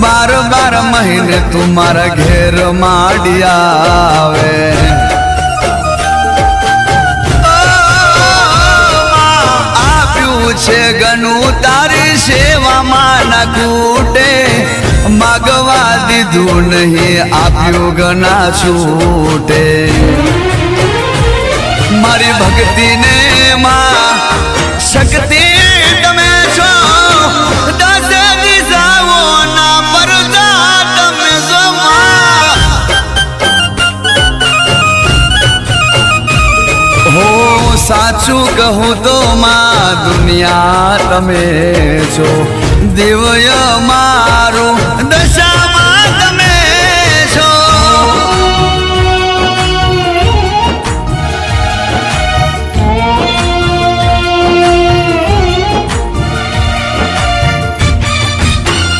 बार बार महीने तुम्हारा घेर माडिया आवे आप्यू छे गनु तारी सेवा मान कूटे मागवा दीधु नहीं आप्यू गना छूटे मारी भक्ति ने मां शक्ति तमे छो दस दिशाओ ना परदा तमे छो हो साचू कहूं तो मां दुनिया तमे छो दिव्य मारू दशा